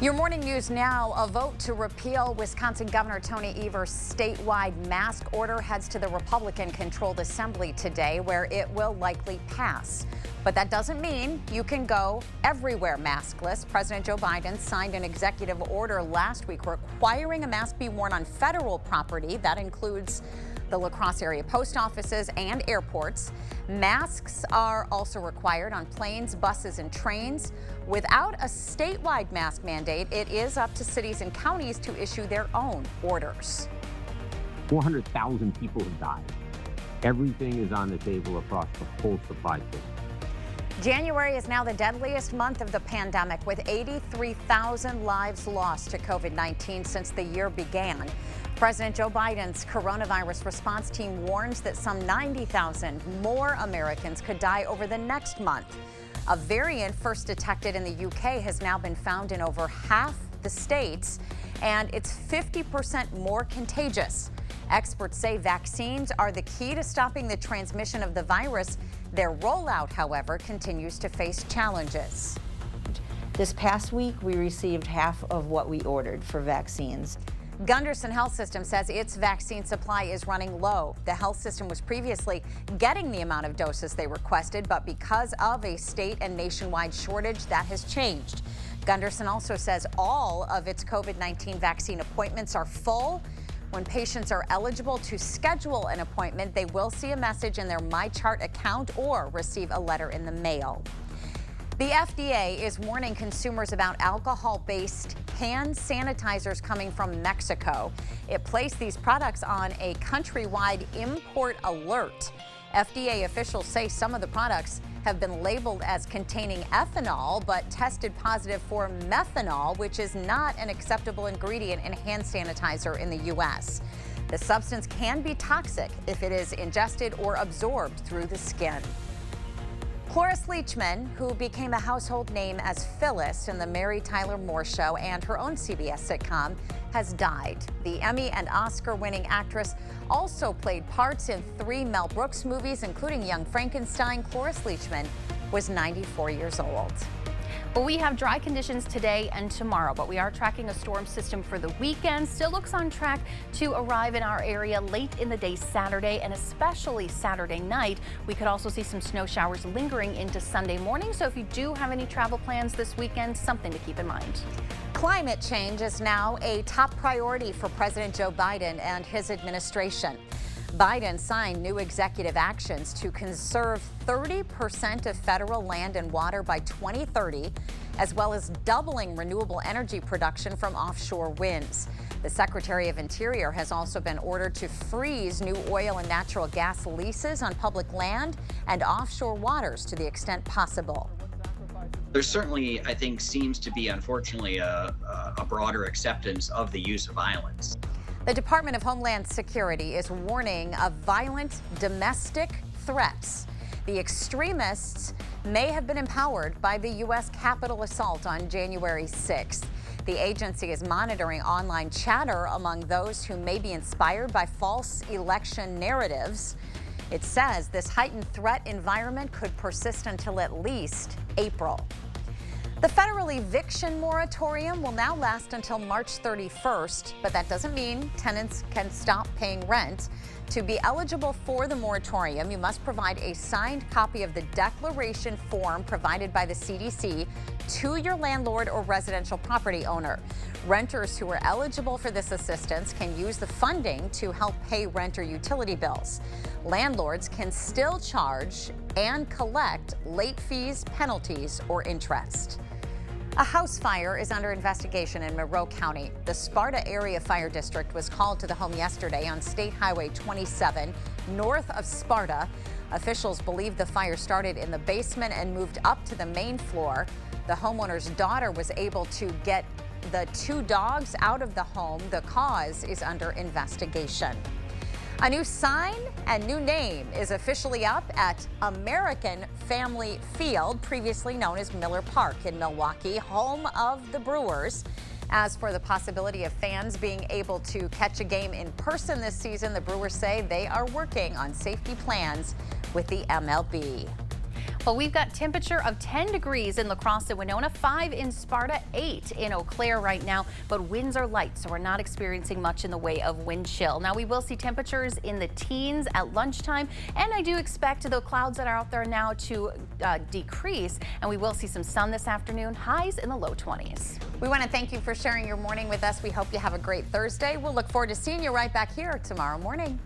Your morning news now. A vote to repeal Wisconsin Governor Tony Evers' statewide mask order heads to the Republican-controlled Assembly today, where it will likely pass. But that doesn't mean you can go everywhere maskless. President Joe Biden signed an executive order last week requiring a mask be worn on federal property. That includes the La Crosse area post offices and airports. Masks are also required on planes, buses, and trains. Without a statewide mask mandate, it is up to cities and counties to issue their own orders. 400,000 people have died. Everything is on the table across the whole supply chain. January is now the deadliest month of the pandemic, with 83,000 lives lost to COVID-19 since the year began. President Joe Biden's coronavirus response team warns that some 90,000 more Americans could die over the next month. A variant first detected in the UK has now been found in over half the states, and it's 50% more contagious. Experts say vaccines are the key to stopping the transmission of the virus. Their rollout, however, continues to face challenges. This past week, we received half of what we ordered for vaccines. Gundersen Health System says its vaccine supply is running low. The health system was previously getting the amount of doses they requested, but because of a state and nationwide shortage, that has changed. Gundersen also says all of its COVID-19 vaccine appointments are full. When patients are eligible to schedule an appointment, they will see a message in their MyChart account or receive a letter in the mail. The FDA is warning consumers about alcohol-based hand sanitizers coming from Mexico. It placed these products on a countrywide import alert. FDA officials say some of the products have been labeled as containing ethanol, but tested positive for methanol, which is not an acceptable ingredient in hand sanitizer in the U.S. The substance can be toxic if it is ingested or absorbed through the skin. CLORIS LEACHMAN, who became a household name as Phyllis in the Mary Tyler Moore Show and her own CBS sitcom, has died. The Emmy and Oscar-winning actress also played parts in 3 Mel Brooks movies, including Young Frankenstein. CLORIS LEACHMAN was 94 years old. Well, we have dry conditions today and tomorrow, but we are tracking a storm system for the weekend. Still looks on track to arrive in our area late in the day Saturday, and especially Saturday night. We could also see some snow showers lingering into Sunday morning. So if you do have any travel plans this weekend, something to keep in mind. Climate change is now a top priority for President Joe Biden and his administration. Biden signed new executive actions to conserve 30% of federal land and water by 2030, as well as doubling renewable energy production from offshore winds. The Secretary of Interior has also been ordered to freeze new oil and natural gas leases on public land and offshore waters to the extent possible. There certainly, I think, seems to be, unfortunately, a broader acceptance of the use of violence. The Department of Homeland Security is warning of violent domestic threats. The extremists may have been empowered by the U.S. Capitol assault on January 6th. The agency is monitoring online chatter among those who may be inspired by false election narratives. It says this heightened threat environment could persist until at least April. The federal eviction moratorium will now last until March 31st, but that doesn't mean tenants can stop paying rent. To be eligible for the moratorium, you must provide a signed copy of the declaration form provided by the CDC to your landlord or residential property owner. Renters who are eligible for this assistance can use the funding to help pay rent or utility bills. Landlords can still charge and collect late fees, penalties, or interest. A house fire is under investigation in Monroe County. The Sparta Area Fire District was called to the home yesterday on State Highway 27, north of Sparta. Officials believe the fire started in the basement and moved up to the main floor. The homeowner's daughter was able to get the 2 dogs out of the home. The cause is under investigation. A new sign and new name is officially up at American Family Field, previously known as Miller Park in Milwaukee, home of the Brewers. As for the possibility of fans being able to catch a game in person this season, the Brewers say they are working on safety plans with the MLB. Well, we've got temperature of 10 degrees in La Crosse and Winona, 5 in Sparta, 8 in Eau Claire right now, but winds are light, so we're not experiencing much in the way of wind chill. Now, we will see temperatures in the teens at lunchtime, and I do expect the clouds that are out there now to decrease, and we will see some sun this afternoon, highs in the low 20s. We want to thank you for sharing your morning with us. We hope you have a great Thursday. We'll look forward to seeing you right back here tomorrow morning.